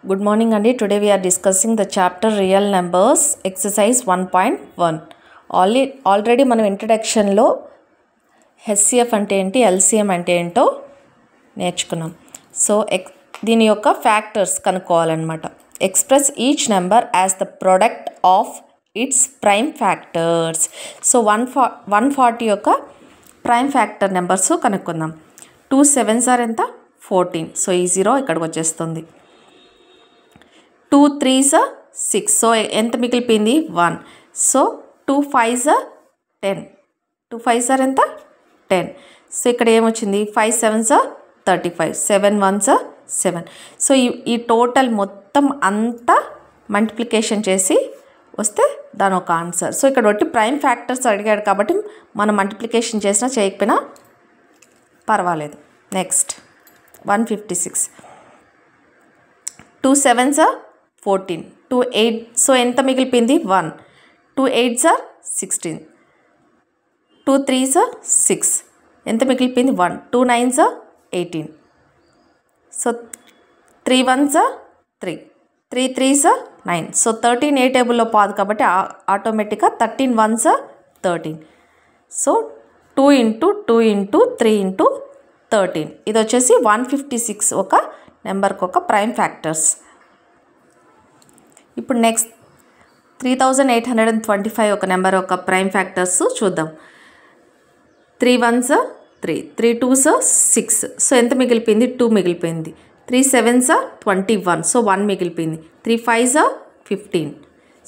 Good morning Andy. Today we are discussing the chapter Real Numbers exercise 1.1. Already మనం introduction లో HCF అంటే ఏంటి, LCM అంటే ఏంటో నేర్చుకున్నాం. సో దీని యొక్క factors కనుక్కోవాలన్నమాట. Express each number as the product of its prime factors. So 140 యొక్క ప్రైమ్ ఫ్యాక్టర్ నెంబర్స్ కనుక్కుందాం. 2 7s are ఎంత 14. సో ఈ 0 ఇక్కడికి వచ్చేస్తుంది. 2 3s are 6. సో ఎంత మిగిలిపోయింది 1. So 2 5s are 10. 2 5s are ఎంత 10. సో ఇక్కడ ఏమొచ్చింది 5 7s are 35. 7 1s are 7. So ఈ టోటల్ మొత్తం అంతా మల్టిప్లికేషన్ చేసి వస్తే దాని ఒక ఆన్సర్. సో ఇక్కడ ఒకటి ప్రైమ్ ఫ్యాక్టర్స్ అడిగాడు కాబట్టి మనం మల్టిప్లికేషన్ చేసినా చేయకపోయినా పర్వాలేదు. నెక్స్ట్ 156. 2 7s are 14. 2 8. సో ఎంత మిగిలిపోయింది 1. 2 8s are 16. 2 3s are 6. ఎంత మిగిలిపోయింది 1. 2 9s are 18. So 3 1s are 3. 3 3s are 9. So 13 ఏ టేబుల్లో పోదు కాబట్టి ఆటోమేటిక్గా 13 1s are 13. So 2 into 2 into 3 into 13. ఇది వచ్చేసి 156 ఒక నెంబర్కి ఒక ప్రైమ్ ఫ్యాక్టర్స్. ఇప్పుడు నెక్స్ట్ 3825 ఒక నెంబర్ ఒక ప్రైమ్ ఫ్యాక్టర్స్ చూద్దాం. 3 1s are 3. 3 2s are 6. So ఎంత మిగిలిపోయింది 2 మిగిలిపోయింది. 3 7s are 21. సో 1 మిగిలిపోయింది. 3 5s are 15.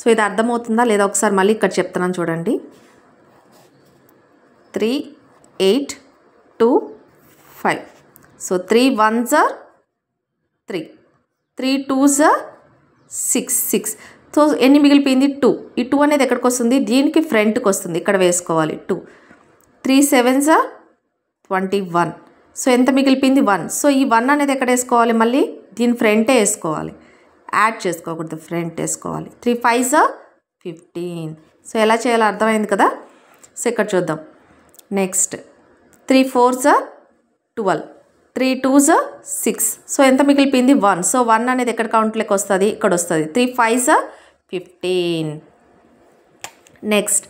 సో ఇది అర్థమవుతుందా లేదా ఒకసారి మళ్ళీ ఇక్కడ చెప్తున్నాను చూడండి. 3 8 2 5. So 3 1s are 3. 3 2s are 6. So ఎన్ని మిగిలిపోయింది 2. ఈ 2 అనేది ఎక్కడికి వస్తుంది దీనికి ఫ్రంట్కి వస్తుంది, ఇక్కడ వేసుకోవాలి 2. 3 7s are 21. సో ఎంత మిగిలిపోయింది 1. సో ఈ 1 అనేది ఎక్కడ వేసుకోవాలి మళ్ళీ దీని ఫ్రంటే వేసుకోవాలి, యాడ్ చేసుకోకూడదు, ఫ్రంట్ వేసుకోవాలి. 3 5s are 15. సో ఎలా చేయాలో అర్థమైంది కదా. సో ఇక్కడ చూద్దాం. Next 3 4s are 12. 3 2s are 6. So ఎంత మిగిలిపోయింది 1. సో 1 అనేది ఎక్కడ కౌంట్లోకి వస్తుంది, ఇక్కడ వస్తుంది. 3 5s are 15. Next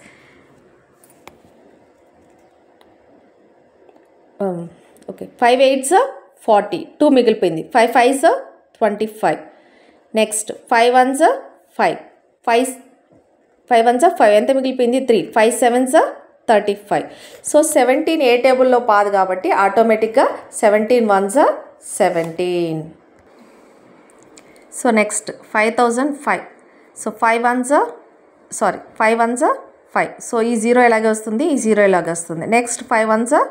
okay 5 8s are 40. 2 మిగిలిపోయింది. 5 5s are 25. Next 5 1s are 5. 5 1s are 5. ఎంత మిగిలిపోయింది 3. 5 7s are 35. సో 17 ఏ టేబుల్లో పాదు కాబట్టి ఆటోమేటిక్గా 17 1s are 17. So next 5005. So 5 1s are 5. So ఈ 0 ఎలాగే వస్తుంది, ఈ 0 ఎలాగే వస్తుంది. Next 5 1s are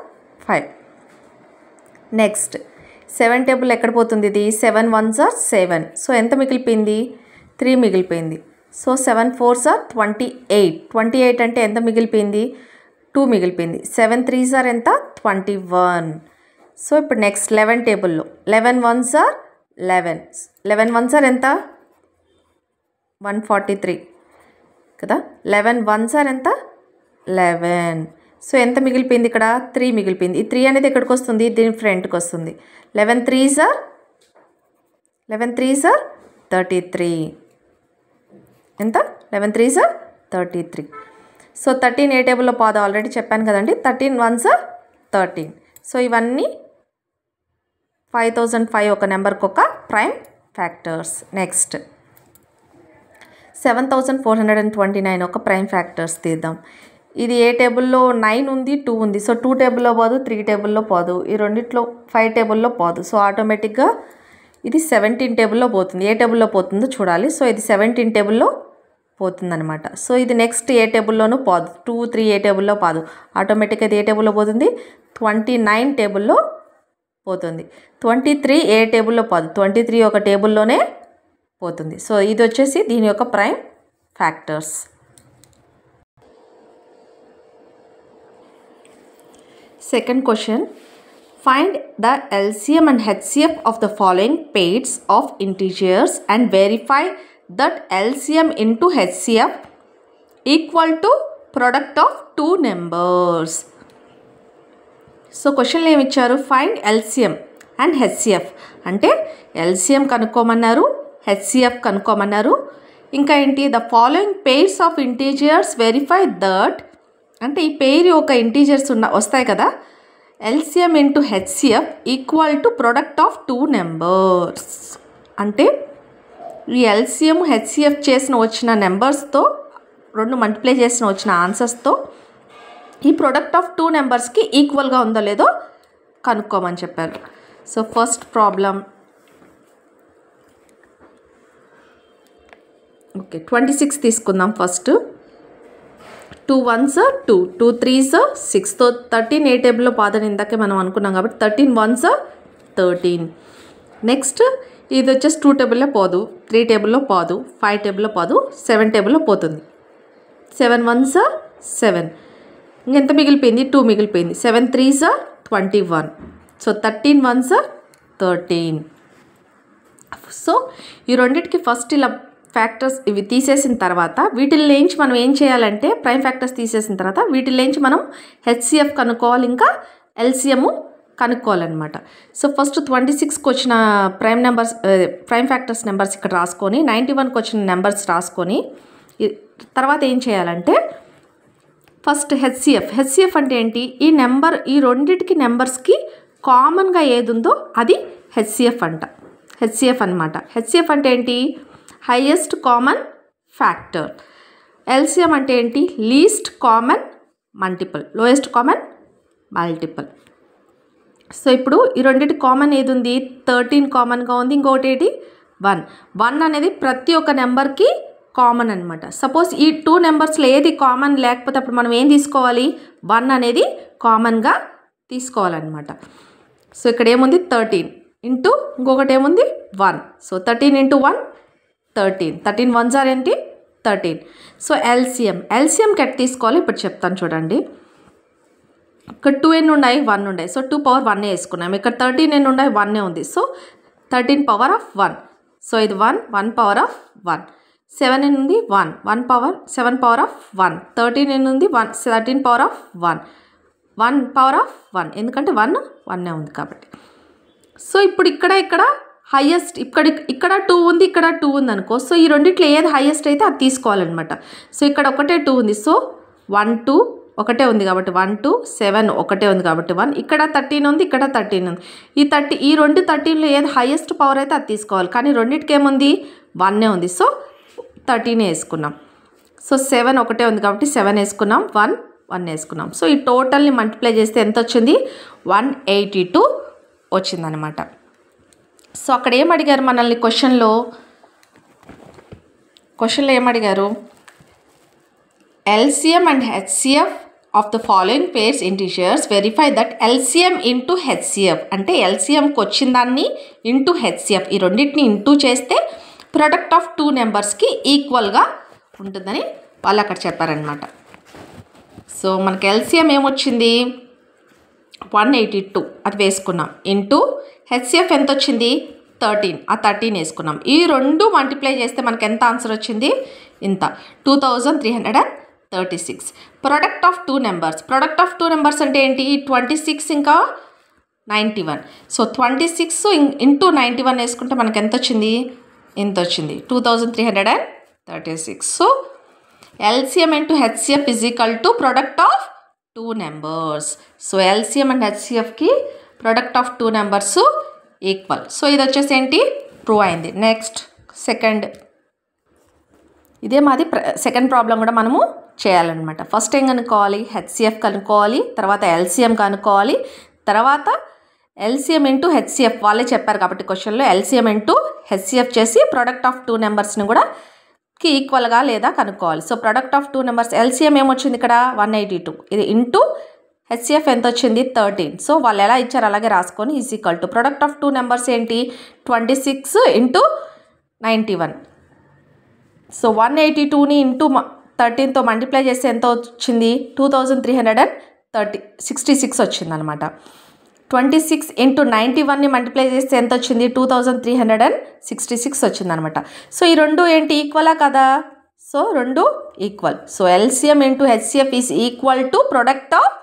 5. Next 7 table ఎక్కడ పోతుంది ఇది 7 1s are 7. సో ఎంత మిగిలిపోయింది 3 మిగిలిపోయింది. So 7 4s are 28. 28 అంటే ఎంత మిగిలిపోయింది 2 మిగిలిపోయింది. 7 3s are ఎంత 21. సో ఇప్పుడు నెక్స్ట్ 11 టేబుల్లో 11 1s are 11. 11 1s are ఎంత 143 కదా. 11 1s are ఎంత 11. సో ఎంత మిగిలిపోయింది ఇక్కడ 3 మిగిలిపోయింది. ఈ 3 అనేది ఎక్కడికి వస్తుంది దీని ఫ్రంట్కి వస్తుంది. 11 3s are 33. ఎంత 11 3s are 33. సో 13 ఏ టేబుల్లో పోదా ఆల్రెడీ చెప్పాను కదండి. 13 1s are 13. సో ఇవన్నీ 5005 ఒక నెంబర్కి ఒక ప్రైమ్ ఫ్యాక్టర్స్. నెక్స్ట్ 7429 ఒక ప్రైమ్ ఫ్యాక్టర్స్ తీద్దాం. ఇది ఏ టేబుల్లో 9 ఉంది 2 ఉంది. సో 2 టేబుల్లో పోదు, 3 టేబుల్లో పోదు, ఈ రెండిట్లో 5 టేబుల్లో పోదు. సో ఆటోమేటిక్గా ఇది 17 టేబుల్లో పోతుంది. ఏ టేబుల్లో పోతుందో చూడాలి. సో ఇది 17 టేబుల్లో పోతుందన్నమాట. సో ఇది నెక్స్ట్ ఏ టేబుల్లోనూ పోదు. 2 3 ఏ టేబుల్లో పోదు. ఆటోమేటిక్గా ఇది ఏ టేబుల్లో పోతుంది 29 టేబుల్లో పోతుంది. 23 ఏ టేబుల్లో పోదు. 23 ఒక టేబుల్లోనే పోతుంది. సో ఇది వచ్చేసి దీని యొక్క prime factors. Second question, find the LCM and HCF of the following pairs of integers and verify that LCM into HCF equal to product of two numbers. So question ఏమి ఇచ్చారు, find LCM and HCF అంటే LCM కనుక్కోమన్నారు, HCF కనుక్కోమన్నారు. ఇంకా ఏంటి, the following pairs of integers verify that, అంటే ఈ pair యొక్క integers వస్తాయి కదా, LCM into HCF equal to product of 2 numbers. అంటే ఈ ఎల్సిఎం హెచ్సిఎఫ్ వచ్చిన నెంబర్స్తో 2 మల్టిప్లై చేసిన వచ్చిన ఆన్సర్స్తో ఈ ప్రొడక్ట్ ఆఫ్ 2 నెంబర్స్కి ఈక్వల్గా ఉందో లేదో కనుక్కోమని చెప్పారు. సో ఫస్ట్ ప్రాబ్లం, ఓకే 26 తీసుకుందాం. ఫస్ట్ 2 1s 2, 2 3s 6తో 13 ఏ టేబుల్లో పాదని ఇందాకే మనం అనుకున్నాం కాబట్టి 13 1s 13. నెక్స్ట్ ఇది వచ్చేసి 2 టేబుల్లో పోదు, 3 టేబుల్లో పోదు, 5 టేబుల్లో పోదు, 7 టేబుల్లో పోతుంది. 7 1s 7, ఇంకెంత మిగిలిపోయింది, 2 మిగిలిపోయింది. 7 3s 21. So 13 1s 13. సో ఈ రెండింటికి ఫస్ట్ ఇలా ఫ్యాక్టర్స్ ఇవి తీసేసిన తర్వాత వీటిల్లోంచి మనం ఏం చేయాలంటే ప్రైమ్ ఫ్యాక్టర్స్ తీసేసిన తర్వాత వీటిల్లోంచి మనం హెచ్సిఎఫ్ కనుక్కోవాలి, ఇంకా ఎల్సిఎం కనుక్కోవాలన్నమాట. సో ఫస్ట్ 26కి వచ్చిన ప్రైమ్ ఫ్యాక్టర్స్ నెంబర్స్ ఇక్కడ రాసుకొని 91కి వచ్చిన నెంబర్స్ రాసుకొని తర్వాత ఏం చేయాలంటే ఫస్ట్ హెచ్సిఎఫ్ అంటే ఏంటి, ఈ రెండింటికి నెంబర్స్కి కామన్గా ఏది ఉందో అది హెచ్సిఎఫ్ అనమాట. హెచ్సిఎఫ్ అంటే ఏంటి, హైయెస్ట్ కామన్ ఫ్యాక్టర్. ఎల్సిఎం అంటే ఏంటి, least common multiple, lowest common multiple. So ఇప్పుడు ఈ రెండింటి కామన్ ఏది ఉంది, 13 కామన్గా ఉంది, ఇంకొకటి ఏంటి 1 అనేది ప్రతి ఒక్క నెంబర్కి కామన్ అనమాట. సపోజ్ ఈ 2 నెంబర్స్లో ఏది కామన్ లేకపోతే అప్పుడు మనం ఏం తీసుకోవాలి, 1 అనేది కామన్గా తీసుకోవాలన్నమాట. సో ఇక్కడ ఏముంది 13 ఇంటూ ఇంకొకటి ఏముంది 1. సో 13 ఇంటూ 1 13, 13 1s ఏంటి 13. సో ఎల్సిఎంకి ఎట్ తీసుకోవాలి ఇప్పుడు చెప్తాను చూడండి. ఇక్కడ 2 ఎన్ని ఉన్నాయి, 1 ఉన్నాయి. సో 2 పవర్ 1 వేసుకున్నాం. ఇక్కడ 13 ఎన్ని ఉన్నాయి, 1 ఉంది. So 13 power of 1. సో ఇది 1 పవర్ ఆఫ్ 1. 7 ఎన్ని ఉంది, 1 పవర్ 7 పవర్ ఆఫ్ 1. 13 ఎన్ని ఉంది, 13 పవర్ ఆఫ్ 1 పవర్ ఆఫ్ 1, ఎందుకంటే 1 ఉంది కాబట్టి. సో ఇప్పుడు ఇక్కడ హైయెస్ట్ ఇక్కడ 2 ఉంది, ఇక్కడ 2 ఉంది అనుకో. సో ఈ రెండిట్లో ఏది హైయెస్ట్ అయితే అది తీసుకోవాలన్నమాట. సో ఇక్కడ ఒకటే 2 ఉంది. సో 1 2 ఒకటే ఉంది కాబట్టి 1 2, 7 ఒకటే ఉంది కాబట్టి 1. ఇక్కడ 13 ఉంది, ఇక్కడ 13 ఉంది. ఈ రెండు 13లో ఏది హైయెస్ట్ పవర్ అయితే అది తీసుకోవాలి. కానీ రెండింటికి ఏముంది, 1 ఉంది. సో 13 వేసుకున్నాం. సో 7 ఒకటే ఉంది కాబట్టి 7 వేసుకున్నాం, 1 వేసుకున్నాం. సో ఈ టోటల్ని మల్టిప్లై చేస్తే ఎంత వచ్చింది, 182 వచ్చిందనమాట. సో అక్కడ ఏం అడిగారు మనల్ని క్వశ్చన్లో ఏమడిగారు, LCM and HCF of the following pairs integers verify that LCM into HCF, అంటే ఎల్సిఎంకి వచ్చిన దాన్ని ఇంటూ హెచ్సిఎఫ్ ఈ రెండింటిని ఇంటూ చేస్తే ప్రొడక్ట్ ఆఫ్ 2 నెంబర్స్కి ఈక్వల్గా ఉంటుందని వాళ్ళు అక్కడ చెప్పారనమాట. సో మనకి ఎల్సిఎం ఏమొచ్చింది 182 అది వేసుకున్నాం, ఇంటూ హెచ్సిఎఫ్ ఎంత వచ్చింది 13, ఆ 13 వేసుకున్నాం. ఈ రెండు మల్టిప్లై చేస్తే మనకి ఎంత ఆన్సర్ వచ్చింది, ఇంత 2336. ప్రొడక్ట్ ఆఫ్ 2 నెంబర్స్ అంటే ఏంటి, 26 ఇంకా 91. సో 26 ఇంటూ 91 వేసుకుంటే మనకి ఎంత వచ్చింది, ఇంత వచ్చింది 2336. So LCM into HCF is equal to product of 2 numbers. So LCM and హెచ్సిఎఫ్కి product of 2 numbers equal. So ఇది వచ్చేసి ఏంటి, ప్రూవ్ అయింది. నెక్స్ట్ సెకండ్, ఇదే మాది సెకండ్ ప్రాబ్లం కూడా మనము చేయాలన్నమాట. ఫస్ట్ ఏం కనుక్కోవాలి, హెచ్సిఎఫ్ కనుక్కోవాలి, తర్వాత ఎల్సిఎం కనుక్కోవాలి, తర్వాత ఎల్సిఎం ఇంటూ హెచ్సిఎఫ్ వాళ్ళే చెప్పారు కాబట్టి క్వశ్చన్లో ఎల్సిఎం ఇంటూ హెచ్సిఎఫ్ చేసి ప్రొడక్ట్ ఆఫ్ 2 నెంబర్స్ని కూడా కి ఈక్వల్గా లేదా కనుక్కోవాలి. So product of 2 numbers LCM ఏమొచ్చింది ఇక్కడ 182, ఇది ఇంటూ హెచ్సిఎఫ్ ఎంత వచ్చింది 13. సో వాళ్ళు ఎలా ఇచ్చారు అలాగే రాసుకొని is equal to product of 2 numbers ఏంటి 26 ఇంటూ 91. సో 182ని ఇంటూ 13తో మల్టిప్లై చేస్తే ఎంత వచ్చింది 2366 వచ్చిందనమాట. 26 ఇంటూ 91ని మల్టిప్లై చేస్తే ఎంత వచ్చింది 2366 వచ్చిందనమాట. సో ఈ రెండు ఏంటి ఈక్వలా కదా, సో రెండు equal. So LCM into HCF is equal to product of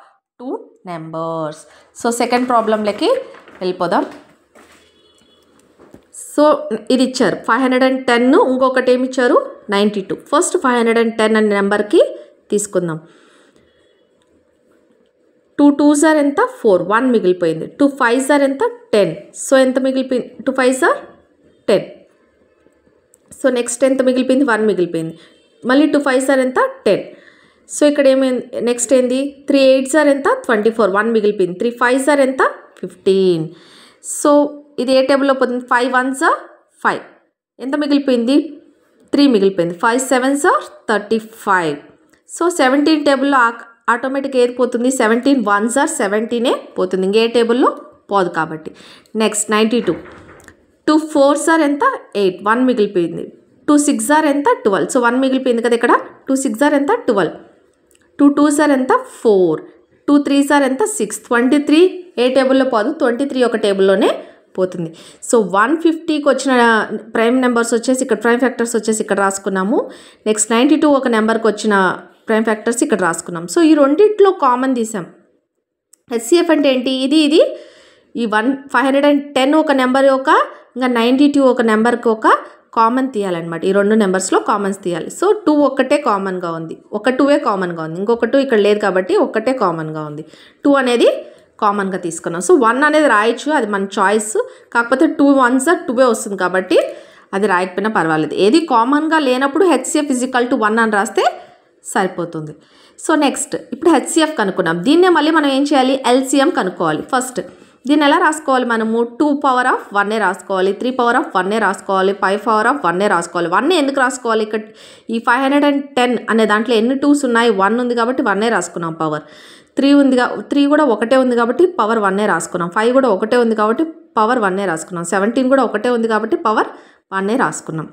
2 numbers. So second ప్రాబ్లంలోకి వెళ్ళిపోదాం. సో ఇది ఇచ్చారు 510, ఇంకొకటి ఏమి ఇచ్చారు 92. ఫస్ట్ 510 అనే నెంబర్కి తీసుకుందాం. 2 2s are ఎంత 4, 1 మిగిలిపోయింది. 2 5s are ఎంత 10. సో ఎంత మిగిలిపోయింది 2 5s are 10. సో నెక్స్ట్ ఎంత మిగిలిపోయింది 1 మిగిలిపోయింది. మళ్ళీ 2 5s are ఎంత 10. సో ఇక్కడ ఏమైంది నెక్స్ట్ ఏంది 3 8s are ఎంత 24, 1 మిగిలిపోయింది. 3 5s are ఎంత 15. సో ఇది ఏ టేబుల్లో పోతుంది 5 1s are 5, ఎంత మిగిలిపోయింది 3 మిగిలిపోయింది. 5 7s are 35. సో 17 టేబుల్లో ఆటోమేటిక్ ఏది పోతుంది 17 1s are 17 పోతుంది, ఇంకే టేబుల్లో పోదు కాబట్టి. నెక్స్ట్ 92. 2 4s are ఎంత 8, 1 మిగిలిపోయింది. 2 6s are ఎంత 12. సో 1 మిగిలిపోయింది కదా ఇక్కడ. 2 6s are ఎంత 12. 2 2s are ఎంత 4. 2 3s are ఎంత 6. 23 ఏ టేబుల్లో పోదు, 23 ఒక టేబుల్లోనే పోతుంది. సో 150కి వచ్చిన ప్రైమ్ నెంబర్స్ వచ్చేసి ఇక్కడ ప్రైమ్ ఫ్యాక్టర్స్ వచ్చేసి ఇక్కడ రాసుకున్నాము. నెక్స్ట్ 92 ఒక నెంబర్కి వచ్చిన ప్రైమ్ ఫ్యాక్టర్స్ ఇక్కడ రాసుకున్నాం. సో ఈ రెండిట్లో కామన్ తీసాం. హెచ్సిఎఫ్ అంటే ఏంటి, ఇది ఈ 510 ఒక నెంబర్ ఒక, ఇంకా 92 ఒక నెంబర్కి ఒక కామన్ తీయాలన్నమాట. ఈ రెండు నెంబర్స్లో కామన్స్ తీయాలి. సో 2 ఒక్కటే కామన్గా ఉంది, ఒక 2 కామన్గా ఉంది, ఇంకొక 2 ఇక్కడ లేదు కాబట్టి ఒక్కటే కామన్గా ఉంది. 2 అనేది కామన్గా తీసుకున్నాం. సో 1 అనేది రాయొచ్చు, అది మన చాయిస్. కాకపోతే 2 1s are 2 వస్తుంది కాబట్టి అది రాయకపోయినా పర్వాలేదు. ఏది కామన్గా లేనప్పుడు హెచ్సిఎఫ్ = 1 అని రాస్తే సరిపోతుంది. సో నెక్స్ట్ ఇప్పుడు హెచ్సిఎఫ్ కనుక్కున్నాం. దీన్నే మళ్ళీ మనం ఏం చేయాలి ఎల్సిఎం కనుక్కోవాలి. ఫస్ట్ దీన్ని ఎలా రాసుకోవాలి మనము 2 power of 1 రాసుకోవాలి, 3 power of 1 రాసుకోవాలి, 5 power of 1 రాసుకోవాలి. 1 ఎందుకు రాసుకోవాలి, ఇక్కడ ఈ 510 అనే దాంట్లో ఎన్ని 2s ఉన్నాయి 1 ఉంది కాబట్టి 1 రాసుకున్నాం. పవర్ 3 ఉంది, 3 కూడా ఒకటే ఉంది కాబట్టి పవర్ 1 రాసుకున్నాం. 5 కూడా ఒకటే ఉంది కాబట్టి పవర్ 1 రాసుకున్నాం. 17 కూడా ఒకటే ఉంది కాబట్టి పవర్ 1 రాసుకున్నాం.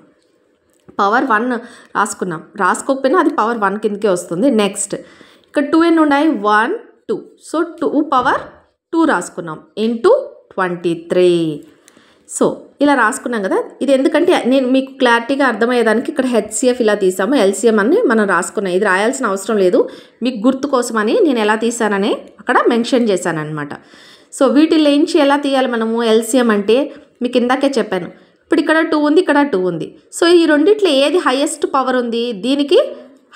పవర్ 1 రాసుకున్నాం, రాసుకోకపోయినా అది పవర్ 1 కిందకే వస్తుంది. నెక్స్ట్ ఇక్కడ 2 ఎన్ని ఉన్నాయి 1 2. సో 2 power 2 రాసుకున్నాం ఇంటూ 23. సో ఇలా రాసుకున్నాం కదా. ఇది ఎందుకంటే నేను మీకు క్లారిటీగా అర్థమయ్యేదానికి ఇక్కడ హెచ్సిఎఫ్ ఇలా తీసాము, ఎల్సిఎం అని మనం రాసుకున్నాం. ఇది రాయాల్సిన అవసరం లేదు, మీకు గుర్తు కోసమని నేను ఎలా తీసానని అక్కడ మెన్షన్ చేశాను అనమాట. సో వీటిల్లో నుంచి ఎలా తీయాలి మనము ఎల్సిఎం అంటే మీకు ఇందాకే చెప్పాను. ఇప్పుడు ఇక్కడ 2 ఉంది, ఇక్కడ 2 ఉంది. సో ఈ రెండిట్లో ఏది హైయెస్ట్ పవర్ ఉంది, దీనికి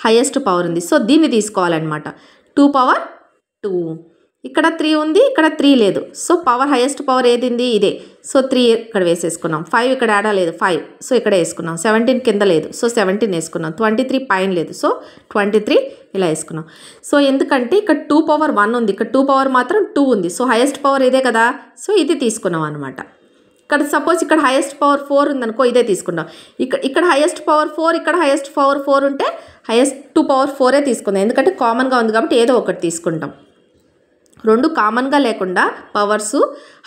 హైయెస్ట్ పవర్ ఉంది. సో దీన్ని తీసుకోవాలన్నమాట. 2 power 2. ఇక్కడ 3 ఉంది, ఇక్కడ 3 లేదు. సో పవర్ హైయెస్ట్ పవర్ ఏదింది ఇదే. సో 3 ఇక్కడ వేసేసుకున్నాం. 5 ఇక్కడ యాడ్ లేదు 5, సో ఇక్కడ వేసుకున్నాం. 17 కింద లేదు, సో 17 వేసుకున్నాం. 23 పైన లేదు, సో 23 ఇలా వేసుకున్నాం. సో ఎందుకంటే ఇక్కడ 2 power 1 ఉంది, ఇక్కడ 2 power మాత్రం 2 ఉంది. సో హైయెస్ట్ పవర్ ఇదే కదా, సో ఇది తీసుకున్నాం అనమాట. ఇక్కడ సపోజ్ ఇక్కడ హైయెస్ట్ పవర్ 4 ఉందనుకో, ఇదే తీసుకుంటాం. ఇక్కడ హైయెస్ట్ పవర్ 4, ఇక్కడ హైయెస్ట్ పవర్ 4 ఉంటే హైయెస్ట్ 2 power 4 తీసుకుందాం. ఎందుకంటే కామన్గా ఉంది కాబట్టి ఏదో ఒకటి తీసుకుంటాం. రెండు కామన్గా లేకుండా పవర్స్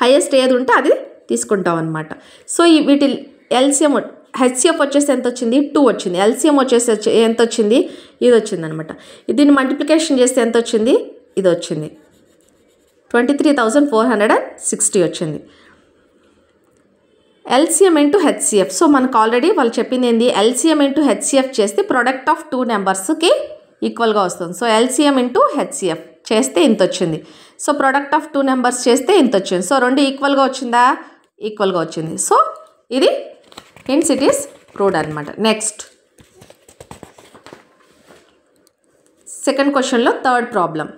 హైయెస్ట్ ఏది ఉంటే అది తీసుకుంటాం అనమాట. సో ఈ వీటి ఎల్సిఎం హెచ్సిఎఫ్ వచ్చేసి ఎంత వచ్చింది 2 వచ్చింది. ఎల్సిఎం వచ్చేసి ఎంత వచ్చింది ఇది వచ్చింది అనమాట. దీన్ని మల్టిప్లికేషన్ చేస్తే ఎంత వచ్చింది ఇది వచ్చింది 23,460 వచ్చింది. LCM into HCF. సో మనకు ఆల్రెడీ వాళ్ళు చెప్పింది ఏంది ఎల్సిఎం ఇంటూ హెచ్సిఎఫ్ చేస్తే ప్రొడక్ట్ ఆఫ్ 2 నెంబర్స్కి ఈక్వల్గా వస్తుంది. సో ఎల్సిఎం ఇంటూ హెచ్సిఎఫ్ చేస్తే ఇంత వచ్చింది. సో ప్రొడక్ట్ ఆఫ్ 2 నెంబర్స్ చేస్తే ఇంత వచ్చింది. సో రెండు ఈక్వల్గా వచ్చిందా, ఈక్వల్గా వచ్చింది. సో ఇది హెన్స్ ఇట్ ఈస్ ప్రూవ్డ్ అనమాట. నెక్స్ట్ సెకండ్ క్వశ్చన్లో third problem.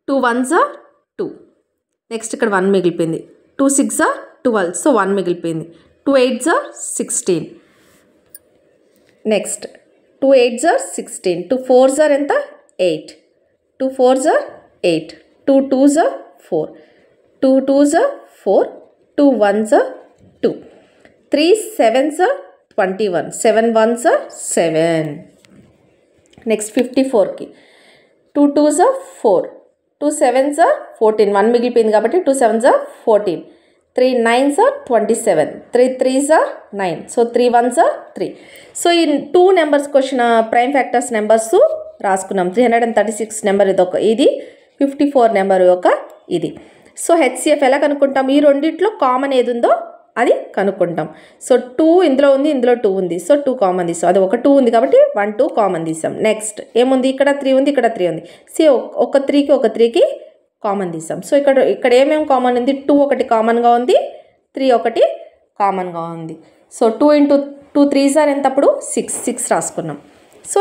2 1s are 2. Next ఇక్కడ 1 మిగిలిపోయింది. 2 6s are 12. సో 1 మిగిలిపోయింది. 2 8s are 16. Next 2 8s are 16. 2 4s are ఎంత 8. 2 4s are 8. 2 2s are 4. 2 2s are 4. 2 1s are 2. 3 7s are 21. 7 1s are 7. Next 54కి 2 2s are 4. 2 7s are 14. 1 మిగిలిపోయింది కాబట్టి 2 7s are 14. 3 9s are 27. 3 3s are 9. So 3 1s are 3. So ఈ 2 నెంబర్స్కి వచ్చిన prime factors numbers రాసుకున్నాం. 336 number ఇది ఒక, ఇది 54 నెంబర్ ఒక ఇది. సో హెచ్సిఎఫ్ ఎలా కనుక్కుంటాం, ఈ రెండిట్లో కామన్ ఏది ఉందో అది కనుక్కుంటాం. సో 2 ఇందులో ఉంది, ఇందులో 2 ఉంది. సో 2 కామన్ తీసాం. అది ఒక 2 ఉంది కాబట్టి 1 2 కామన్ తీసాం. నెక్స్ట్ ఏముంది, ఇక్కడ 3 ఉంది, ఇక్కడ 3 ఉంది. సో ఒక 3కి కామన్ తీసాం. సో ఇక్కడ ఏమేమి కామన్ ఉంది, 2 ఒకటి కామన్గా ఉంది, 3 ఒకటి కామన్గా ఉంది. సో 2 ఇంటూ 2 3s ఆర్ ఎంత అప్పుడు 6 రాసుకున్నాం. సో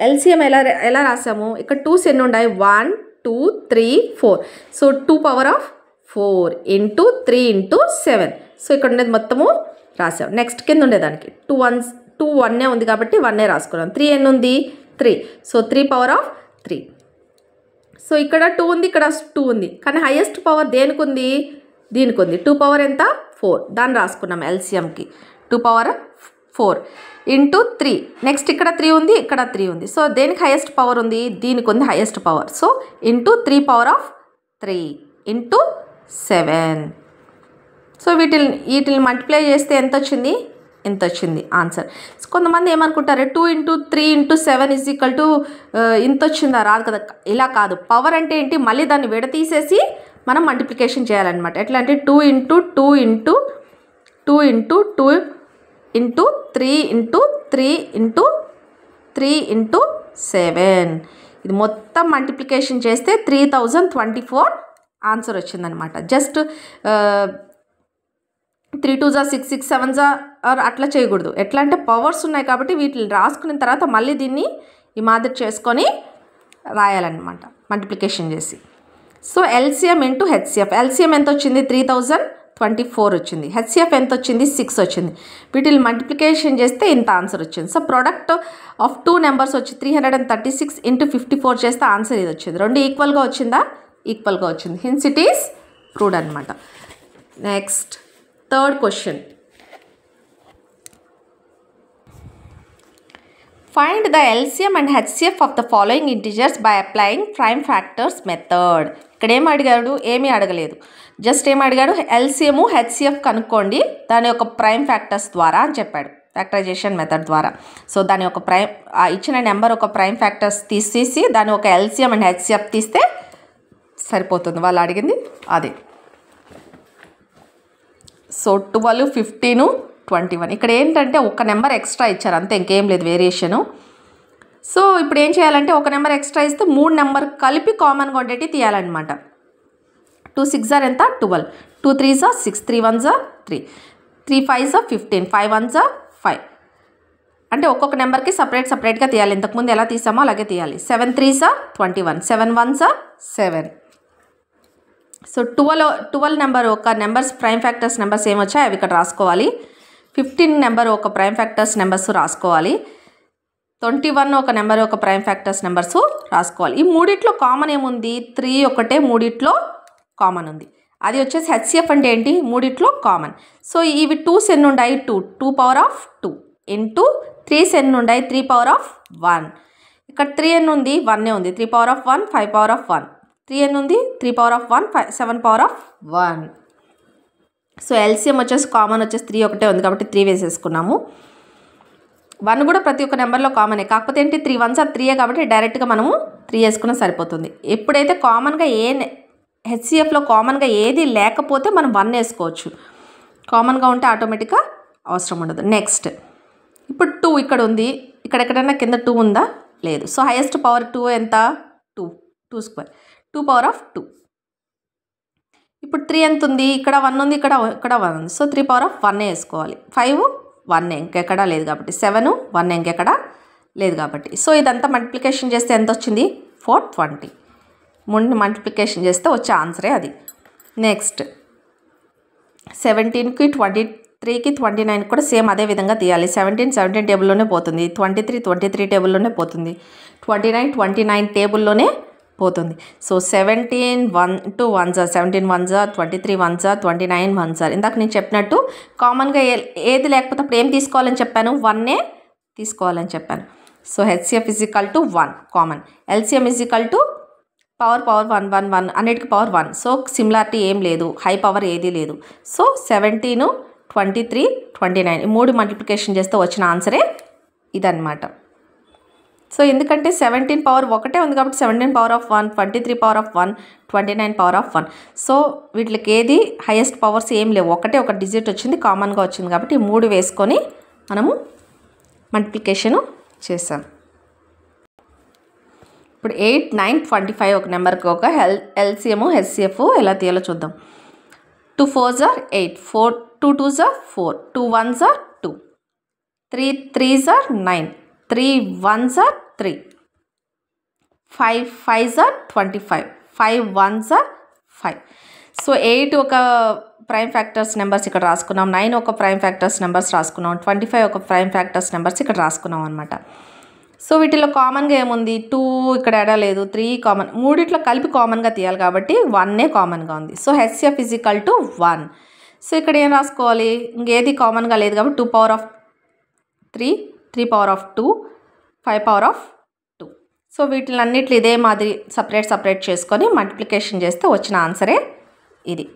ఎల్సిఎం ఎలా రాసాము? ఇక్కడ 2s ఎన్ని ఉన్నాయి? 1 2 3 4. So 2 power of 4 into 3 into 7. So ఇక్కడ ఉండేది మొత్తము రాసాం. నెక్స్ట్ కింద ఉండేదానికి 2 1 ఉంది కాబట్టి 1 రాసుకున్నాం. 3 ఎన్ని ఉంది? 3. So 3 power of 3. సో ఇక్కడ 2 ఉంది, ఇక్కడ 2 ఉంది, కానీ హైయెస్ట్ పవర్ దేనికి ఉంది? దీనికి ఉంది. 2 పవర్ ఎంత? 4. దాన్ని రాసుకున్నాం ఎల్సిఎంకి. 2 పవర్ 4 ఇంటూ 3. నెక్స్ట్ ఇక్కడ 3 ఉంది, ఇక్కడ 3 ఉంది. సో దేనికి హైయెస్ట్ పవర్ ఉంది? దీనికి ఉంది highest power. So into 3 power of 3 into 7. So వీటిని మల్టిప్లై చేస్తే ఎంత వచ్చింది? ఎంత వచ్చింది ఆన్సర్. కొంతమంది ఏమనుకుంటారు 2 into 3 into 7 is equal to ఇంత వచ్చిందా? రాదు కదా. ఇలా కాదు. పవర్ అంటే ఏంటి? మళ్ళీ దాన్ని విడతీసేసి మనం మల్టిప్లికేషన్ చేయాలన్నమాట. ఎట్లా అంటే 2 into 2 into 2 into 2 into 3 into 3 into 3 into 7. ఇది మొత్తం మల్టిప్లికేషన్ చేస్తే 3024 ఆన్సర్ వచ్చిందనమాట. జస్ట్ 3 2s 6 6 7s అట్లా చేయకూడదు. ఎట్లా అంటే పవర్స్ ఉన్నాయి కాబట్టి వీటిని రాసుకున్న తర్వాత మళ్ళీ దీన్ని ఈ మాదిరి చేసుకొని రాయాలన్నమాట మల్టిప్లికేషన్ చేసి. So LCM into HCF. LCM ఎంత వచ్చింది? 3024 వచ్చింది. హెచ్సిఎఫ్ ఎంత వచ్చింది? 6 వచ్చింది. వీటిని మల్టిప్లికేషన్ చేస్తే ఇంత ఆన్సర్ వచ్చింది. సో ప్రొడక్ట్ ఆఫ్ 2 నెంబర్స్ వచ్చి 336 ఇంటూ 54 చేస్తే ఆన్సర్ ఇది వచ్చింది. రెండు ఈక్వల్గా వచ్చిందా? ఈక్వల్గా వచ్చింది. హిన్స్ ఇట్ ఈస్ ప్రూవ్డ్ అనమాట. Next third question. Find the LCM and HCF of the following integers by applying prime factors method. ఇక్కడ ఏం అడిగాడు? ఏమీ అడగలేదు. జస్ట్ ఏం అడిగాడు? ఎల్సిఎము హెచ్సిఎఫ్ కనుక్కోండి దాని యొక్క ప్రైమ్ ఫ్యాక్టర్స్ ద్వారా అని చెప్పాడు, ఫ్యాక్టరైజేషన్ మెథడ్ ద్వారా. సో దాని యొక్క ఇచ్చిన నెంబర్ ఒక ప్రైమ్ ఫ్యాక్టర్స్ తీసేసి దాని ఒక ఎల్సిఎం అండ్ హెచ్సిఎఫ్ తీస్తే సరిపోతుంది. వాళ్ళు అడిగింది అదే. సో 12 15 21. ఇక్కడ ఏంటంటే ఒక నెంబర్ ఎక్స్ట్రా ఇచ్చారు అంతే, ఇంకేం లేదు వేరియేషను. సో ఇప్పుడు ఏం చేయాలంటే ఒక నెంబర్ ఎక్స్ట్రా ఇస్తే 3 నెంబర్ కలిపి కామన్గా ఉండేటి తీయాలన్నమాట. 2 6 ఎంత? 12. 2 3s 6. 3 1s 3. 3 5s 15. 5 1s 5. అంటే ఒక్కొక్క నెంబర్కి సపరేట్గా తీయాలి. ఇంతకుముందు ఎలా తీసామో అలాగే తీయాలి. 7 3s 21. 7 1s 7. సో 12 నెంబర్ ఒక నెంబర్స్ ప్రైమ్ ఫ్యాక్టర్స్ నెంబర్స్ ఏమొచ్చాయి అవి ఇక్కడ రాసుకోవాలి. 15 నెంబర్ ఒక ప్రైమ్ ఫ్యాక్టర్స్ నెంబర్స్ రాసుకోవాలి. 21 ఒక నెంబర్ ఒక ప్రైమ్ ఫ్యాక్టర్స్ నెంబర్స్ రాసుకోవాలి. ఈ మూడిట్లో కామన్ ఏముంది? 3 ఒకటే మూడిట్లో కామన్ ఉంది. అది వచ్చేసి హెచ్సిఎఫ్ అంటే ఏంటి? మూడిట్లో కామన్. సో ఇవి 2s ఎన్ని ఉన్నాయి? 2 పవర్ ఆఫ్ 2 ఇంటూ 3s ఎన్ని ఉన్నాయి? 3 పవర్ ఆఫ్ 1. ఇక్కడ 3 ఎన్ని ఉంది? 1 ఉంది. 3 పవర్ ఆఫ్ 1 5 పవర్ ఆఫ్ 1. 3 ఎన్ని ఉంది? 3 power of 1 7 power of 1. So LCM వచ్చేసి కామన్ వచ్చేసి 3 ఒకటే ఉంది కాబట్టి 3 వేసేసుకున్నాము. 1 కూడా ప్రతి ఒక్క నెంబర్లో కామనే, కాకపోతే ఏంటి 3 1s 3 కాబట్టి డైరెక్ట్గా మనము 3 వేసుకున్నా సరిపోతుంది. ఎప్పుడైతే కామన్గా హెచ్సిఎఫ్లో కామన్గా ఏది లేకపోతే మనం 1 వేసుకోవచ్చు. కామన్గా ఉంటే ఆటోమేటిక్గా అవసరం ఉండదు. నెక్స్ట్ ఇప్పుడు 2 ఇక్కడ ఉంది. ఇక్కడ ఎక్కడైనా కింద 2 ఉందా? లేదు. సో హైయెస్ట్ పవర్ 2 ఎంత? 2 స్క్వేర్. 2 power of 2. ఇప్పుడు 3 ఎంత ఉంది? ఇక్కడ 1 ఉంది, ఇక్కడ 1 ఉంది. సో 3 పవర్ ఆఫ్ 1 వేసుకోవాలి. 5 1 ఇంకెక్కడా లేదు కాబట్టి. 7 1 ఇంకెక్కడా లేదు కాబట్టి. సో ఇదంతా మల్టిప్లికేషన్ చేస్తే ఎంత వచ్చింది? 420. ముందు మల్టిప్లికేషన్ చేస్తే వచ్చే ఆన్సరే అది. నెక్స్ట్ 17కి 23కి 29 కూడా సేమ్ అదే విధంగా తీయాలి. 17 టేబుల్లోనే పోతుంది. 23 టేబుల్లోనే పోతుంది. 29 టేబుల్లోనే పోతుంది. So 17 1 1s 17 1s 23 1s 29 1s. ఇందాక నేను చెప్పినట్టు కామన్గా ఏది లేకపోతే అప్పుడు ఏం తీసుకోవాలని చెప్పాను? 1 తీసుకోవాలని చెప్పాను. So HCF is equal to 1 common. LCM is equal to power 1 1 1 అన్నిటికీ పవర్ 1. సో సిమిలారిటీ ఏం లేదు, హై పవర్ ఏదీ లేదు. సో 17 23 29 ఈ 3 మల్టిప్లికేషన్ చేస్తే వచ్చిన ఆన్సరే ఇదన్నమాట. సో ఎందుకంటే 17 పవర్ ఒకటే ఉంది కాబట్టి 17 power of 1 23 power of 1 29 power of 1. So వీటికి ఏది హైయెస్ట్ పవర్స్ ఏం లేవు, ఒకటే ఒక డిజిట్ వచ్చింది, కామన్గా వచ్చింది కాబట్టి 3 వేసుకొని మనము మల్టిప్లికేషను చేసాం. ఇప్పుడు 8 9 25 ఒక నెంబర్కి ఒక ఎల్సిఎం హెచ్సిఎఫ్ ఎలా తీయాలో చూద్దాం. 2 4s are 8, 4 2 2s are 4, 2 1s are 2, 3 3s are 9, 3 1s are 3, 5 5s are 25, 5 1s are 5. So 8 ఒక ప్రైమ్ ఫ్యాక్టర్స్ నెంబర్స్ ఇక్కడ రాసుకున్నాం, 9 ఒక ప్రైమ్ ఫ్యాక్టర్స్ నెంబర్స్ రాసుకున్నాం, 25 ఒక ప్రైమ్ ఫ్యాక్టర్స్ నెంబర్స్ ఇక్కడ రాసుకున్నాం అనమాట. సో వీటిలో కామన్గా ఏముంది, 2 ఇక్కడ ఎడలేదు, 3 కామన్, మూడిట్లో కలిపి కామన్గా తీయాలి కాబట్టి 1 కామన్గా ఉంది. So HCF is equal to 1. So ఇక్కడ ఏం రాసుకోవాలి, ఇంకేది కామన్గా లేదు కాబట్టి 2 power of 3, 3 power of 2, 5 power of 2. So వీటిలన్నిట్లు ఇదే మాదిరి సపరేట్ చేసుకొని మల్టిప్లికేషన్ చేస్తే వచ్చిన ఆన్సరే ఇది.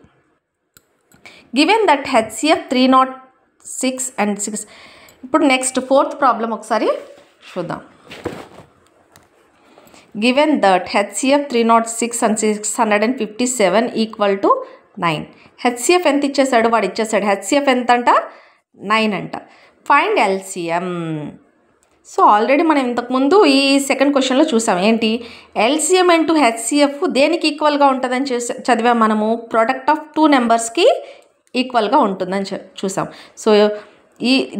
Given that HCF 306 and 6. ఇప్పుడు నెక్స్ట్ 4th ప్రాబ్లం ఒకసారి చూద్దాం. Given that HCF 306 and 657 equal to 9. HCF ఎంత ఇచ్చేసాడు, వాడు ఇచ్చేసాడు. హెచ్సిఎఫ్ ఎంత అంట, 9 అంట. Find LCM. సో ఆల్రెడీ మనం ఇంతకుముందు ఈ సెకండ్ క్వశ్చన్లో చూసాం. ఏంటి, ఎల్సిఎం ఇంటూ హెచ్సిఎఫ్ దేనికి ఈక్వల్గా ఉంటుందని చదివాం మనము, ప్రోడక్ట్ ఆఫ్ 2 నెంబర్స్కి ఈక్వల్గా ఉంటుందని చూసాం. సో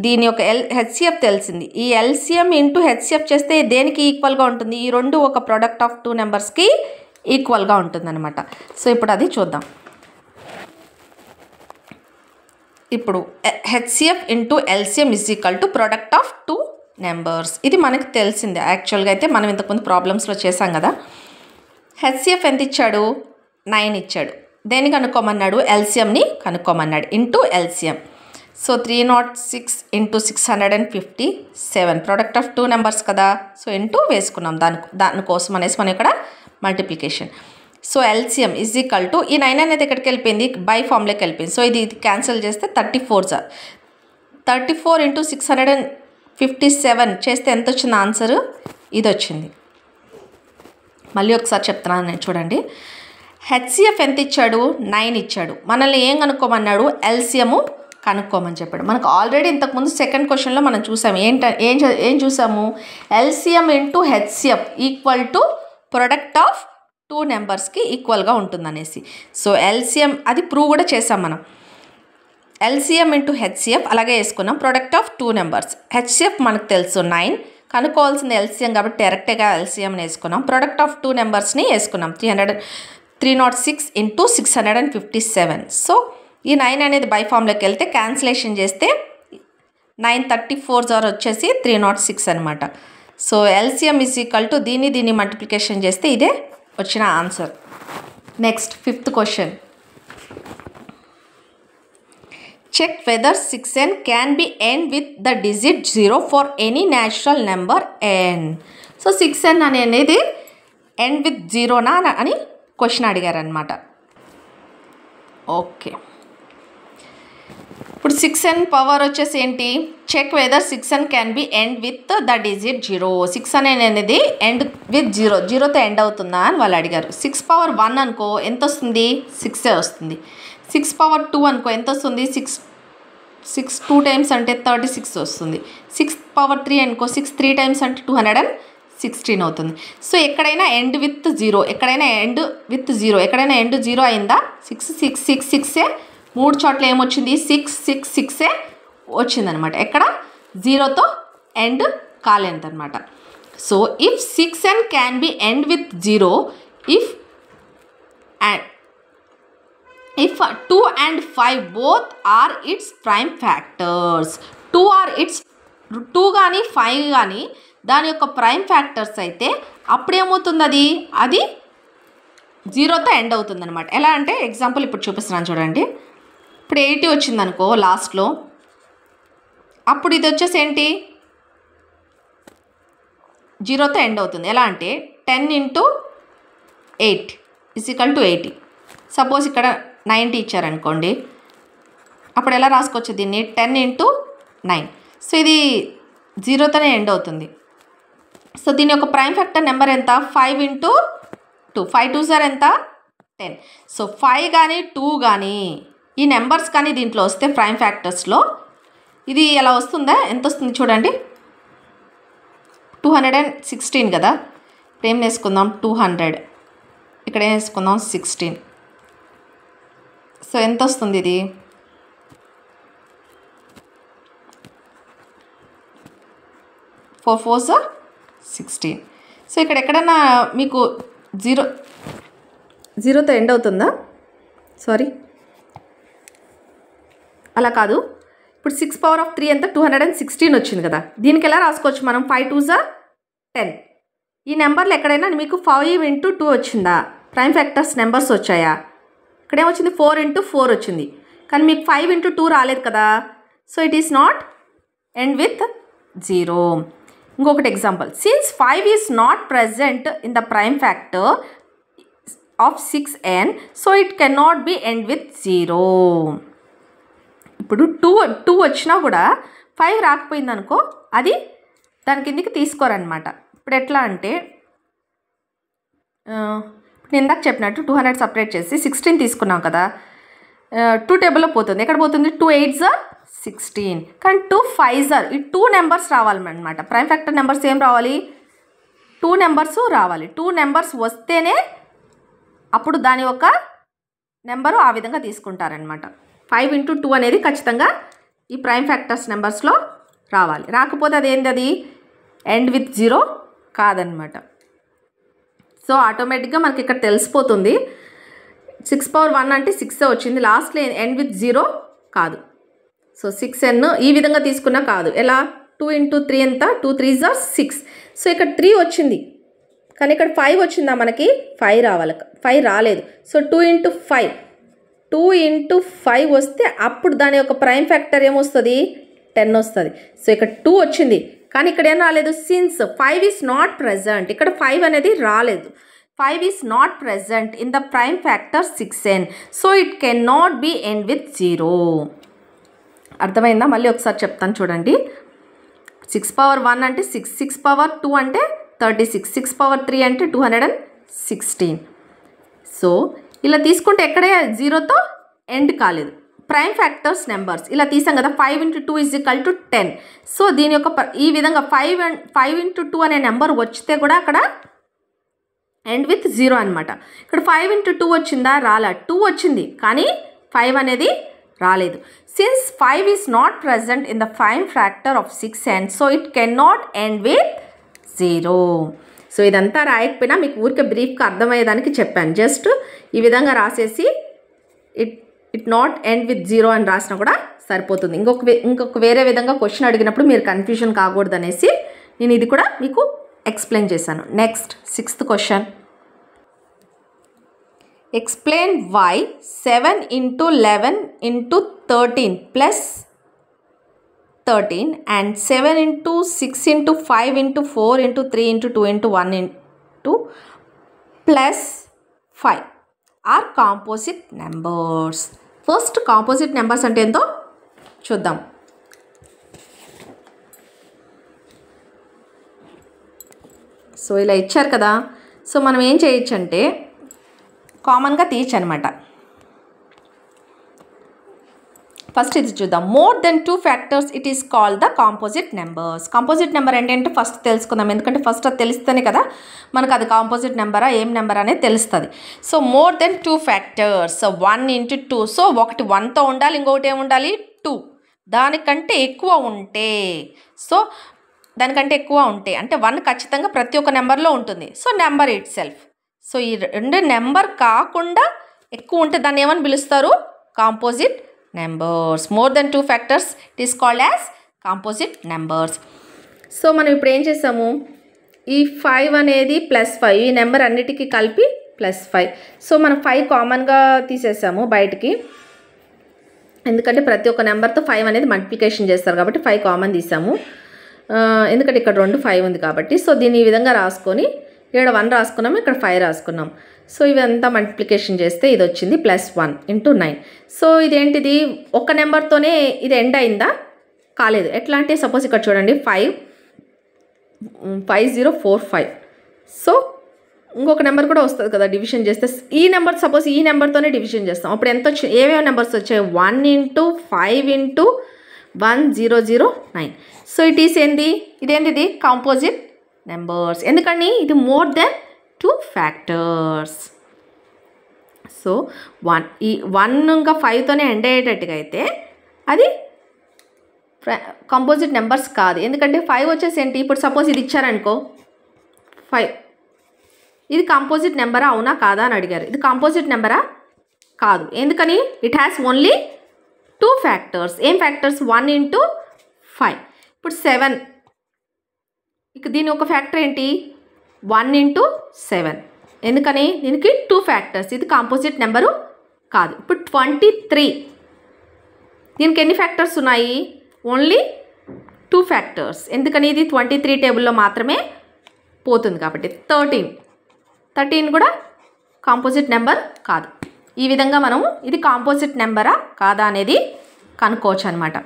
దీని యొక్క హెచ్సిఎఫ్ తెలిసింది. ఈ ఎల్సిఎం ఇంటూ హెచ్సిఎఫ్ చేస్తే దేనికి ఈక్వల్గా ఉంటుంది, ఈ రెండు ఒక ప్రోడక్ట్ ఆఫ్ 2 నెంబర్స్కి ఈక్వల్గా ఉంటుందన్నమాట. సో ఇప్పుడు అది చూద్దాం. ఇప్పుడు HCF into LCM is equal to product of 2 numbers. ఇది మనకు తెలిసిందే. యాక్చువల్గా అయితే మనం ఇంతకుముందు ప్రాబ్లమ్స్లో చేసాం కదా. హెచ్సిఎఫ్ ఎంత ఇచ్చాడు, 9 ఇచ్చాడు. దేన్ని కనుక్కోమన్నాడు, ఎల్సిఎంని కనుక్కోమన్నాడు, into LCM. So 306 into 657 product of 2 numbers కదా. సో ఇంటూ వేసుకున్నాం, దానికోసం అనేసి మనం ఇక్కడ multiplication. So LCM is equal to, ఈ 9 అనేది ఎక్కడికి వెళ్ళిపోయింది, బై ఫామ్లోకి వెళ్ళిపోయింది. సో ఇది క్యాన్సిల్ చేస్తే 34 ఇంటూ 657 చేస్తే ఎంత వచ్చింది ఆన్సర్, ఇది వచ్చింది. మళ్ళీ ఒకసారి చెప్తున్నాను నేను, చూడండి. హెచ్సిఎఫ్ ఎంత ఇచ్చాడు, 9 ఇచ్చాడు. మనల్ని ఏం కనుక్కోమన్నాడు, ఎల్సిఎము కనుక్కోమని చెప్పాడు. మనకు ఆల్రెడీ ఇంతకుముందు సెకండ్ క్వశ్చన్లో మనం చూసాము. ఏం చూసాము, LCM into HCF equal to product of 2 నెంబర్స్కి ఈక్వల్గా ఉంటుందనేసి. సో ఎల్సిఎం అది ప్రూవ్ కూడా చేసాం మనం. ఎల్సిఎం ఇంటూ హెచ్సిఎఫ్ అలాగే వేసుకున్నాం. ప్రొడక్ట్ ఆఫ్ 2 నెంబర్స్, హెచ్సిఎఫ్ మనకు తెలుసు 9, కనుక్కోవాల్సింది ఎల్సిఎం కాబట్టి డైరెక్ట్గా ఎల్సిఎంని వేసుకున్నాం. ప్రొడక్ట్ ఆఫ్ 2 నెంబర్స్ని వేసుకున్నాం. 306 ఇంటూ 657. సో ఈ 9 అనేది బై ఫామ్లోకి వెళ్తే క్యాన్సిలేషన్ చేస్తే 934 వచ్చేసి 306 అనమాట. So LCM is equal to దీన్ని మల్టిప్లికేషన్ చేస్తే ఇదే వచ్చిన answer. Next 5th question. Check whether 6n can be end with the digit 0 for any natural number n. So 6n అనేది ఎండ్ విత్ 0నా అని క్వశ్చన్ అడిగారనమాట. ఓకే, ఇప్పుడు 6n పవర్ వచ్చేసి ఏంటి, check whether 6n can be end with the digit 0. 6 అనేది end with 0, 0తో end అవుతుందా అని వాళ్ళు అడిగారు. 6 పవర్ 1 అనుకో ఎంత వస్తుంది, 6 వస్తుంది. 6 పవర్ 2 అనుకో ఎంత వస్తుంది, 6 2 టైమ్స్ అంటే 36 వస్తుంది. 6 పవర్ 3 అనుకో 6 3 టైమ్స్ అంటే 216 అవుతుంది. సో ఎక్కడైనా ఎండ్ విత్ 0, ఎక్కడైనా ఎండ్ విత్ 0, ఎక్కడైనా ఎండ్ 0 అయిందా, 6 6 6 6 3 చోట్ల ఏమొచ్చింది, 6 6 6 వచ్చిందనమాట. ఎక్కడ 0తో ఎండ్ కాలేదనమాట. So if 6n can be end with 0 if 2 and 5 both are its prime factors. 2 కానీ 5 కానీ దాని యొక్క ప్రైమ్ ఫ్యాక్టర్స్ అయితే అప్పుడేమవుతుంది, అది 0తో ఎండ్ అవుతుంది అనమాట. ఎలా అంటే ఎగ్జాంపుల్ ఇప్పుడు చూపిస్తున్నాను చూడండి. ఇప్పుడు 80 వచ్చిందనుకో లాస్ట్లో, అప్పుడు ఇది వచ్చేసి ఏంటి, 0తో ఎండ్ అవుతుంది. ఎలా అంటే 10 ఇంటూ 8 = 80. సపోజ్ ఇక్కడ 90 ఇచ్చారనుకోండి, అప్పుడు ఎలా రాసుకోవచ్చు దీన్ని, 10 ఇంటూ 9. సో ఇది 0తోనే ఎండ్ అవుతుంది. సో దీని యొక్క ప్రైమ్ ఫ్యాక్టర్ నెంబర్ ఎంత, 5 ఇంటూ 2. 5 2s ఎంత, 10. సో 5 కానీ 2 కానీ ఈ నెంబర్స్ కానీ దీంట్లో వస్తే ప్రైమ్ ఫ్యాక్టర్స్లో ఇది ఎలా వస్తుందా, ఎంత వస్తుంది చూడండి, 216 కదా. ఇప్పుడు ఏం వేసుకుందాం, 200, ఇక్కడ ఏం వేసుకుందాం 16. సో ఎంత వస్తుంది ఇది? 4 4s 16. సో ఇక్కడ ఎక్కడన్నా మీకు జీరోతో ఎండ్ అవుతుందా? సారీ, అలా కాదు. ఇప్పుడు 6 power of 3 ఎంత? 216 వచ్చింది కదా. దీనికి ఎలా రాసుకోవచ్చు మనం? 5 2s 10. ఈ నెంబర్లు ఎక్కడైనా మీకు 5 into 2 వచ్చిందా? ప్రైమ్ ఫ్యాక్టర్స్ నెంబర్స్ వచ్చాయా? ఇక్కడేమొచ్చింది? 4 into 4 వచ్చింది, కానీ మీకు 5 into 2 రాలేదు కదా. So it is not end with 0. ఇంకొకటి example, since 5 is not present in the prime factor of 6n, so it can not be end with 0. ఇప్పుడు 2 వచ్చినా కూడా 5 రాకపోయింది అనుకో, అది దాని కిందికి తీసుకోరనమాట. ఇప్పుడు ఎట్లా అంటే నేను ఇందాక చెప్పినట్టు 200 సపరేట్ చేసి 16 తీసుకున్నాం కదా. 2 టేబుల్లో పోతుంది. ఎక్కడ పోతుంది? 2 8s 16, కానీ 2 5s ఈ 2 నెంబర్స్ రావాలన్నమాట. ప్రైమ్ ఫ్యాక్టర్ నెంబర్స్ ఏం రావాలి? 2 నెంబర్స్ రావాలి. 2 నెంబర్స్ వస్తేనే అప్పుడు దాని యొక్క నెంబరు ఆ విధంగా తీసుకుంటారనమాట. 5 into 2 అనేది ఖచ్చితంగా ఈ ప్రైమ్ ఫ్యాక్టర్స్ నెంబర్స్లో రావాలి. రాకపోతే అదేంది? అది ఎండ్ విత్ 0 కాదనమాట. సో ఆటోమేటిక్గా మనకి ఇక్కడ తెలిసిపోతుంది. 6 power 1 అంటే 6 వచ్చింది, లాస్ట్లో ఎండ్ విత్ 0 కాదు. సో 6n ఈ విధంగా తీసుకున్నా కాదు. ఎలా? 2 into 3 ఎంత? 2 3s 6. సో ఇక్కడ 3 వచ్చింది, కానీ ఇక్కడ 5 వచ్చిందా మనకి? 5 రావాలి, 5 రాలేదు. సో 2 into 5 2 into 5 వస్తే అప్పుడు దాని యొక్క ప్రైమ్ ఫ్యాక్టర్ ఏమొస్తుంది? 10 వస్తుంది. సో ఇక్కడ 2 వచ్చింది, కానీ ఇక్కడ ఏం రాలేదు? సిన్స్ 5 ఈజ్ నాట్ ప్రజెంట్, ఇక్కడ 5 అనేది రాలేదు. 5 is not present in the prime factor 6n, so it can not be end with 0. అర్థమైందా? మళ్ళీ ఒకసారి చెప్తాను చూడండి. 6 power 1 అంటే 6, 6 power 2 అంటే 36, 6 power 3 అంటే 216. సో ఇలా తీసుకుంటే ఎక్కడే 0తో ఎండ్ కాలేదు. ప్రైమ్ ఫ్యాక్టర్స్ నెంబర్స్ ఇలా తీసాం కదా. 5 into 2 = 10. సో దీని యొక్క ఈ విధంగా 5 into 2 అనే నెంబర్ వచ్చితే కూడా అక్కడ ఎండ్ విత్ 0 అనమాట. ఇక్కడ 5 into 2 వచ్చిందా? రాలా. 2 వచ్చింది, కానీ 5 అనేది రాలేదు. Since 5 is not present in the prime factor of 6n, so it can not end with 0. So ఇదంతా రాయకపోయినా మీకు ఊరికే బ్రీఫ్గా అర్థమయ్యేదానికి చెప్పాను. జస్ట్ ఈ విధంగా రాసేసి ఇట్ నాట్ ఎండ్ విత్ 0 అని రాసినా కూడా సరిపోతుంది. ఇంకొక వేరే విధంగా క్వశ్చన్ అడిగినప్పుడు మీరు కన్ఫ్యూజన్ కాకూడదు అనేసి నేను ఇది కూడా మీకు ఎక్స్ప్లెయిన్ చేశాను. Next 6th question. Explain why 7 into 11 into 13 plus 13 and 7 into 6 into 5 into 4 into 3 into 2 into 1 into plus 5 are composite numbers. First composite numbers అంటే ఏంటో చూద్దాం. సో ఇలా ఇచ్చారు కదా. సో మనం ఏం చేయొచ్చు అంటే కామన్గా తీయచ్చు అనమాట. ఫస్ట్ ఇది చూద్దాం. More than 2 factors it is called the composite numbers. Composite number ఏంటంటే ఫస్ట్ తెలుసుకుందాం, ఎందుకంటే ఫస్ట్ అది తెలిస్తేనే కదా మనకు అది కాంపోజిట్ నెంబరా ఏం నెంబర్ అనేది తెలుస్తుంది. So more than 2 factors, so 1 into 2. So ఒకటి 1తో ఉండాలి, ఇంకొకటి ఏమి ఉండాలి? 2. దానికంటే ఎక్కువ ఉంటే, సో దానికంటే ఎక్కువ ఉంటే అంటే 1 ఖచ్చితంగా ప్రతి ఒక్క నెంబర్లో ఉంటుంది. So number it self. So ఈ రెండు నెంబర్ కాకుండా ఎక్కువ ఉంటే దాన్ని ఏమని పిలుస్తారు? Composite numbers. More than 2 factors it is called as composite numbers. So మనం ఇప్పుడు ఏం చేసాము? ఈ 5 అనేది +5, ఈ నెంబర్ అన్నిటికీ కలిపి +5. సో మనం 5 కామన్గా తీసేసాము బయటికి, ఎందుకంటే ప్రతి ఒక్క నెంబర్తో 5 అనేది మల్టిప్లికేషన్ చేస్తారు కాబట్టి 5 కామన్ తీసాము. ఎందుకంటే ఇక్కడ 2 5 ఉంది కాబట్టి. సో దీన్ని ఈ విధంగా రాసుకొని ఇక్కడ 1 రాసుకున్నాము, ఇక్కడ 5 రాసుకున్నాం. సో ఇవంతా మల్టిప్లికేషన్ చేస్తే ఇది వచ్చింది +1 into 9. సో ఇదేంటిది? ఒక నెంబర్తోనే ఇది ఎండ్ అయిందా? కాలేదు. ఎట్లా అంటే సపోజ్ ఇక్కడ చూడండి 5045. సో ఇంకొక నెంబర్ కూడా వస్తుంది కదా డివిజన్ చేస్తే. ఈ నెంబర్ సపోజ్ ఈ నెంబర్తోనే డివిజన్ చేస్తాం. అప్పుడు ఎంత వచ్చి ఏమేమి నెంబర్స్ వచ్చాయి? 1 into 5 into 1009. So it is ఏంది? ఇదేంటిది? Composite numbers. ఎందుకని? ఇది మోర్ దెన్ 2 ఫ్యాక్టర్స్. సో 1 ఈ 1 ఇంకా 5తోనే ఎండ్ అయ్యేటట్టుగా అయితే అది కాంపోజిట్ నెంబర్స్ కాదు. ఎందుకంటే 5 వచ్చేసి ఏంటి, ఇప్పుడు సపోజ్ ఇది ఇచ్చారనుకో 5, ఇది కాంపోజిట్ నెంబరా అవునా కాదా అని అడిగారు. ఇది కాంపోజిట్ నెంబరా కాదు. ఎందుకని, ఇట్ హ్యాస్ ఓన్లీ 2 ఫ్యాక్టర్స్. ఏం ఫ్యాక్టర్స్, 1 into 5. ఇప్పుడు 7, ఇక దీని ఒక ఫ్యాక్టర్ ఏంటి, 1 into 7. ఎందుకని, దీనికి 2 ఫ్యాక్టర్స్, ఇది కాంపోజిట్ నెంబరు కాదు. ఇప్పుడు 23, దీనికి ఎన్ని ఫ్యాక్టర్స్ ఉన్నాయి, ఓన్లీ 2 ఫ్యాక్టర్స్. ఎందుకని, ఇది 23 టేబుల్లో మాత్రమే పోతుంది కాబట్టి. 13 కూడా కాంపోజిట్ నెంబర్ కాదు. ఈ విధంగా మనము ఇది కాంపోజిట్ నెంబరా కాదా అనేది కనుక్కోవచ్చు అనమాట.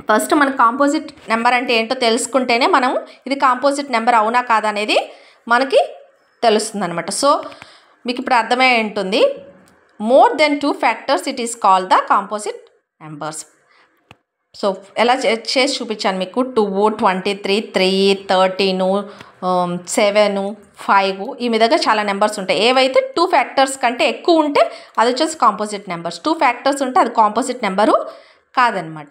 ఫస్ట్ మన కాంపోజిట్ నెంబర్ అంటే ఏంటో తెలుసుకుంటేనే మనం ఇది కాంపోజిట్ నెంబర్ అవునా కాదా అనేది మనకి తెలుస్తుంది అనమాట. సో మీకు ఇప్పుడు అర్థమై ఉంటుంది, more than 2 factors it is called the composite numbers. So ఎలా చేసి చూపించాను మీకు, 2, 23, 3, 13, 7, 5 ఈ విధంగా చాలా నెంబర్స్ ఉంటాయి. ఏవైతే 2 ఫ్యాక్టర్స్ కంటే ఎక్కువ ఉంటే అది వచ్చేసి కాంపోజిట్ నెంబర్స్, 2 ఫ్యాక్టర్స్ ఉంటే అది కాంపోజిట్ నెంబరు కాదనమాట.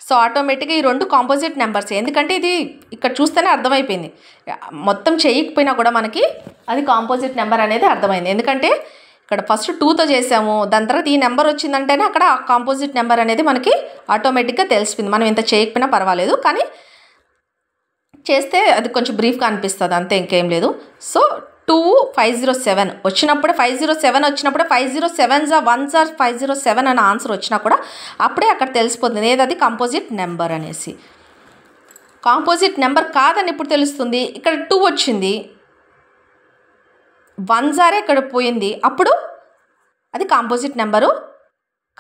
సో ఆటోమేటిక్గా ఈ 2 కాంపోజిట్ నెంబర్స్. ఎందుకంటే ఇది ఇక్కడ చూస్తేనే అర్థమైపోయింది, మొత్తం చేయకపోయినా కూడా మనకి అది కాంపోజిట్ నెంబర్ అనేది అర్థమైంది. ఎందుకంటే ఇక్కడ ఫస్ట్ 2తో చేసాము, దాని తర్వాత ఈ నెంబర్ వచ్చిందంటేనే అక్కడ కాంపోజిట్ నెంబర్ అనేది మనకి ఆటోమేటిక్గా తెలిసిపోయింది. మనం ఇంత చేయకపోయినా పర్వాలేదు, కానీ చేస్తే అది కొంచెం బ్రీఫ్గా అనిపిస్తుంది, అంతే, ఇంకేం లేదు. సో 2507 వచ్చినప్పుడే 507 వచ్చినప్పుడే 507 1 507 అనే ఆన్సర్ వచ్చినా కూడా అప్పుడే అక్కడ తెలిసిపోతుంది ఏదది కాంపోజిట్ నెంబర్ అనేసి. కాంపోజిట్ నెంబర్ కాదని ఇప్పుడు తెలుస్తుంది. ఇక్కడ 2 వచ్చింది, 1 ఇక్కడ పోయింది, అప్పుడు అది కాంపోజిట్ నెంబరు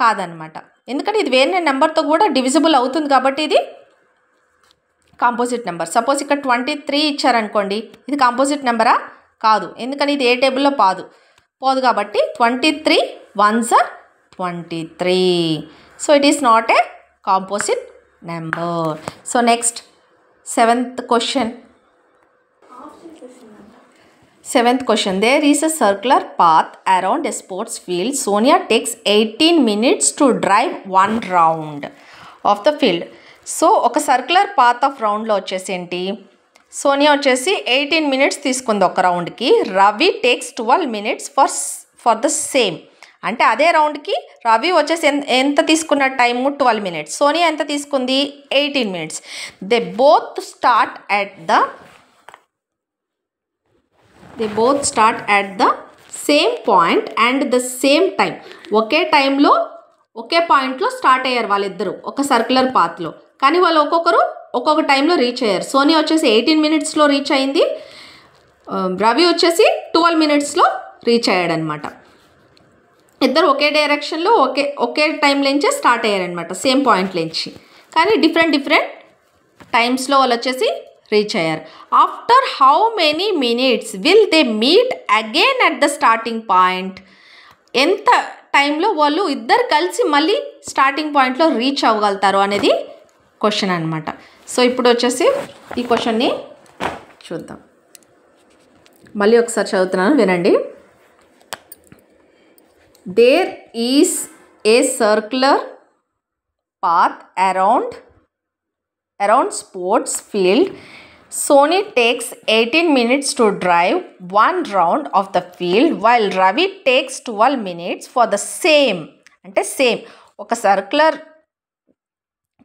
కాదనమాట. ఎందుకంటే ఇది వేరే నెంబర్తో కూడా డివిజిబుల్ అవుతుంది కాబట్టి ఇది కాంపోజిట్ నెంబర్. సపోజ్ ఇక్కడ 23 ఇచ్చారనుకోండి, ఇది కాంపోజిట్ నెంబరా కాదు. ఎందుకని ఇది ఏ టేబుల్లో పోదు కాబట్టి 23 1 23. So it is not a composite number. So next 7th question. 7th question. There is a circular path around a sports field. Sonia takes 18 minutes to drive 1 round of the field. So ఒక circular path of రౌండ్లో వచ్చేసి ఏంటి, సోనియా వచ్చేసి 18 minutes తీసుకుంది ఒక రౌండ్కి. Ravi takes 12 minutes for the same. అంటే అదే రౌండ్కి రవి వచ్చేసి ఎంత తీసుకున్న టైము 12 minutes, సోనియా ఎంత తీసుకుంది 18 minutes. They both start at the same point and the same time. ఒకే టైంలో ఒకే పాయింట్లో స్టార్ట్ అయ్యారు వాళ్ళిద్దరూ ఒక సర్క్యులర్ పాత్లో, కానీ వాళ్ళు ఒక్కొక్క టైంలో రీచ్ అయ్యారు. సోనియా వచ్చేసి 18 minutesలో రీచ్ అయింది, రవి వచ్చేసి 12 minutesలో రీచ్ అయ్యాడనమాట. ఇద్దరు ఒకే డైరెక్షన్లో ఒకే టైంలోంచే స్టార్ట్ అయ్యారనమాట, సేమ్ పాయింట్లోంచి, కానీ డిఫరెంట్ టైమ్స్లో వాళ్ళు వచ్చేసి రీచ్ అయ్యారు. After how many minutes will they meet again at the starting point. ఎంత టైంలో వాళ్ళు ఇద్దరు కలిసి మళ్ళీ స్టార్టింగ్ పాయింట్లో రీచ్ అవ్వగలుగుతారు అనేది క్వశ్చన్ అనమాట. సో ఇప్పుడు వచ్చేసి ఈ క్వశ్చన్ని చూద్దాం. మళ్ళీ ఒకసారి చదువుతున్నాను, వినండి. There is a circular path around sports field. Sony takes 18 minutes to drive 1 round of the field while Ravi takes 12 minutes for the same. అంటే సేమ్ ఒక సర్క్యులర్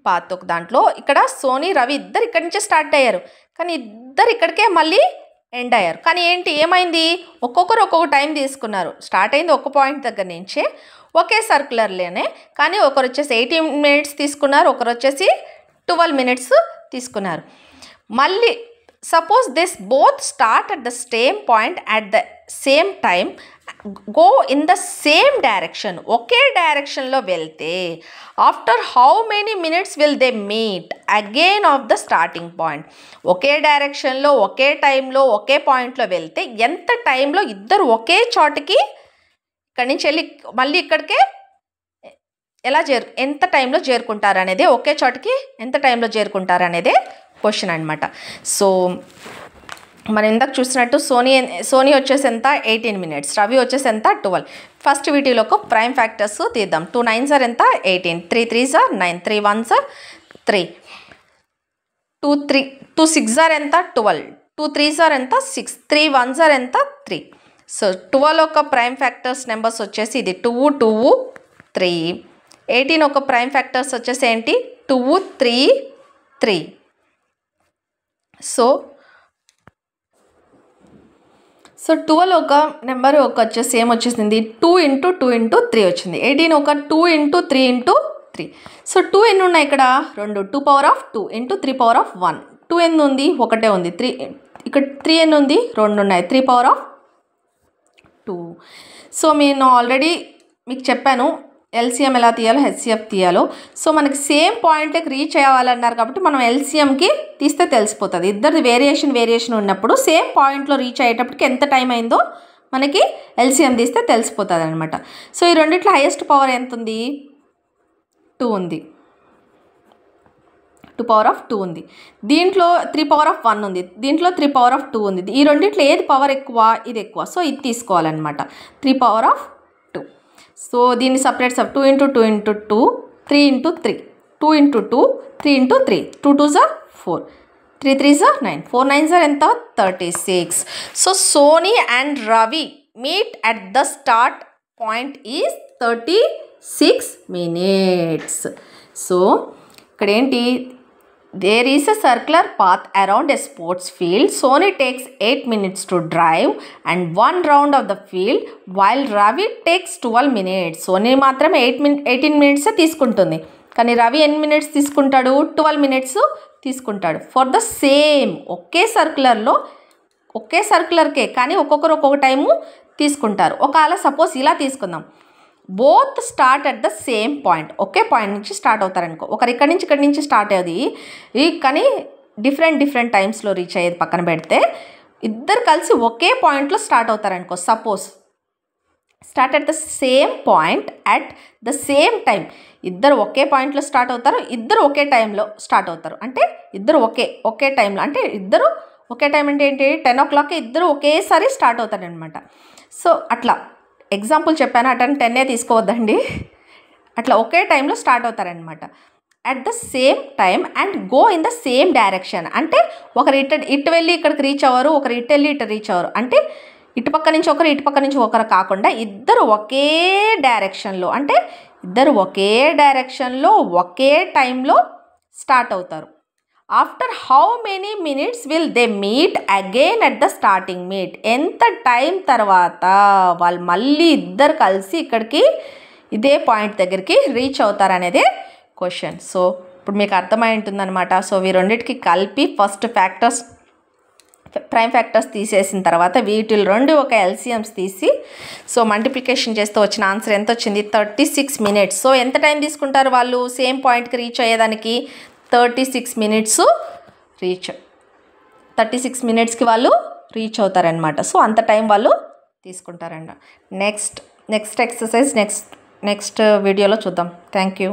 పాత్ ఒక దాంట్లో ఇక్కడ సోనీ రవి ఇద్దరు ఇక్కడి నుంచే స్టార్ట్ అయ్యారు, కానీ ఇద్దరు ఇక్కడికే మళ్ళీ ఎండ్ అయ్యారు. కానీ ఏమైంది, ఒక్కొక్కరు ఒక్కొక్క టైం తీసుకున్నారు. స్టార్ట్ అయింది ఒక పాయింట్ దగ్గర నుంచే ఒకే సర్క్యులర్లోనే, కానీ ఒకరు వచ్చేసి 18 minutes తీసుకున్నారు, ఒకరు వచ్చేసి 12 minutes తీసుకున్నారు. మళ్ళీ suppose this both start at the same point at the same time, go in the same direction, ఒకే డైరెక్షన్లో వెళ్తే after how many minutes will they meet again of the starting point. ఒకే డైరెక్షన్లో ఒకే టైంలో ఒకే పాయింట్లో వెళ్తే ఎంత టైంలో ఇద్దరు ఒకే చోటికి ఇక్కడి నుంచి వెళ్ళి మళ్ళీ ఇక్కడికే ఎంత టైంలో చేరుకుంటారు అనేది, ఒకే చోటికి ఎంత టైంలో చేరుకుంటారు అనేదే క్వశ్చన్ అనమాట. సో మనం ఇందాక చూసినట్టు సోనీ వచ్చేసి ఎంత 18 minutes, రవి వచ్చేసి ఎంత 12. ఫస్ట్ వీటిలో ఒక ప్రైమ్ ఫ్యాక్టర్స్ తీద్దాం. 2 9s ఆర్ ఎంత 18, 3 3s are 9, 3 1s are 3, 2 6s are ఎంత 12, 2 3s ఆర్ ఎంత 6, 3 1s ఆర్ ఎంత 3. సో 12 ఒక ప్రైమ్ ఫ్యాక్టర్స్ నెంబర్స్ వచ్చేసి ఇది 2 2 3. 18 ఒక ప్రైమ్ ఫ్యాక్టర్స్ వచ్చేసి ఏంటి 2 3 3. సో 12 ఒక నెంబర్ ఒక వచ్చేసి ఏమొచ్చేసింది 2 × 2 × 3 వచ్చింది. 18 ఒక 2 × 3 × 3. సో 2 ఎన్ని ఉన్నాయి ఇక్కడ 2, 2 power of 2 × 3 power of 1. 2 ఎన్ని ఉంది ఒకటే ఉంది. 3 ఇక్కడ 3 ఎన్ని ఉంది 2 ఉన్నాయి. 3 power of 2. సో నేను ఆల్రెడీ మీకు చెప్పాను ఎల్సిఎం ఎలా తీయాలో హెచ్సిఎఫ్ తీయాలో. సో మనకి సేమ్ పాయింట్కి రీచ్ అవ్వాలన్నారు కాబట్టి మనం ఎల్సిఎంకి తీస్తే తెలిసిపోతుంది. ఇద్దరిది వేరియేషన్ ఉన్నప్పుడు సేమ్ పాయింట్లో రీచ్ అయ్యేటప్పటికి ఎంత టైం అయిందో మనకి ఎల్సిఎం తీస్తే తెలిసిపోతుంది అనమాట. సో ఈ రెండిట్లో హైయెస్ట్ పవర్ ఎంత ఉంది 2 ఉంది. 2 power of 2 ఉంది. దీంట్లో 3 power of 1 ఉంది. దీంట్లో 3 power of 2 ఉంది. ఈ రెండిట్లో ఏది పవర్ ఎక్కువ ఇది ఎక్కువ. సో ఇది తీసుకోవాలన్నమాట 3 power of 2. సో దీన్ని separate 2 × 2 × 2 3 × 3, 2 × 2 3 × 3, 2 2s are 4, 3 3s are 9, 4 9s are ఎంత 36. So Sony and Ravi meet at the start point is 36 minutes. So ఇక్కడ ఏంటి there is a circular path around a sports field. Sony takes 8 minutes to drive and 1 round of the field while Ravi takes 12 minutes. Sony మాత్రమే 18 minutes తీసుకుంటుంది కానీ రవి ఎన్ని minutes తీసుకుంటాడు 12 minutes తీసుకుంటాడు. For the same ఒకే సర్క్యులర్కే కానీ ఒక్కొక్కరు ఒక్కొక్క టైము తీసుకుంటారు. ఒకవేళ సపోజ్ ఇలా తీసుకుందాం both start at the same point, okay point నుంచి స్టార్ట్ అవుతారనుకో. ఒకరు ఇక్కడి నుంచి స్టార్ట్ అయ్యేది కానీ డిఫరెంట్ టైమ్స్లో రీచ్ అయ్యేది పక్కన పెడితే ఇద్దరు కలిసి ఒకే పాయింట్లో స్టార్ట్ అవుతారనుకో. Suppose start at the same point at the same time. ఇద్దరు ఒకే పాయింట్లో స్టార్ట్ అవుతారు, ఇద్దరు ఒకే టైంలో స్టార్ట్ అవుతారు. అంటే ఇద్దరు ఒకే టైంలో అంటే ఇద్దరు ఒకే టైం అంటే ఏంటి 10 o'clock ఇద్దరు ఒకేసారి స్టార్ట్ అవుతారనమాట. సో అట్లా ఎగ్జాంపుల్ చెప్పాను అటని 10 తీసుకోవద్దండి. అట్లా ఒకే టైంలో స్టార్ట్ అవుతారనమాట. At the same time and go in the same direction. అంటే ఒకరు ఇటు వెళ్ళి ఇక్కడికి రీచ్ అవ్వరు, ఒకరు ఇటు వెళ్ళి ఇటు రీచ్ అవ్వరు. అంటే ఇటుపక్క నుంచి ఒకరు కాకుండా ఇద్దరు ఒకే డైరెక్షన్లో అంటే ఇద్దరు ఒకే డైరెక్షన్లో ఒకే టైంలో స్టార్ట్ అవుతారు. After how many minutes will they meet again at the starting meet. ఎంత టైం తర్వాత వాళ్ళు మళ్ళీ ఇద్దరు కలిసి ఇక్కడికి ఇదే పాయింట్ దగ్గరికి రీచ్ అవుతారు అనేది క్వశ్చన్. సో ఇప్పుడు మీకు అర్థమై ఉంటుందన్నమాట. సో ఈ రెండింటికి కలిపి ఫస్ట్ ప్రైమ్ ఫ్యాక్టర్స్ తీసేసిన తర్వాత వీటిలో రెండు ఒక ఎల్సిఎమ్స్ తీసి సో మల్టిప్లికేషన్ చేస్తే వచ్చిన ఆన్సర్ ఎంత వచ్చింది 36 minutes. సో ఎంత టైం తీసుకుంటారు వాళ్ళు సేమ్ పాయింట్కి రీచ్ అయ్యేదానికి 36 minutes 36 minutesకి వాళ్ళు రీచ్ అవుతారనమాట. సో అంత టైం వాళ్ళు తీసుకుంటారంట. నెక్స్ట్ ఎక్సర్సైజ్ నెక్స్ట్ వీడియోలో చూద్దాం. Thank you.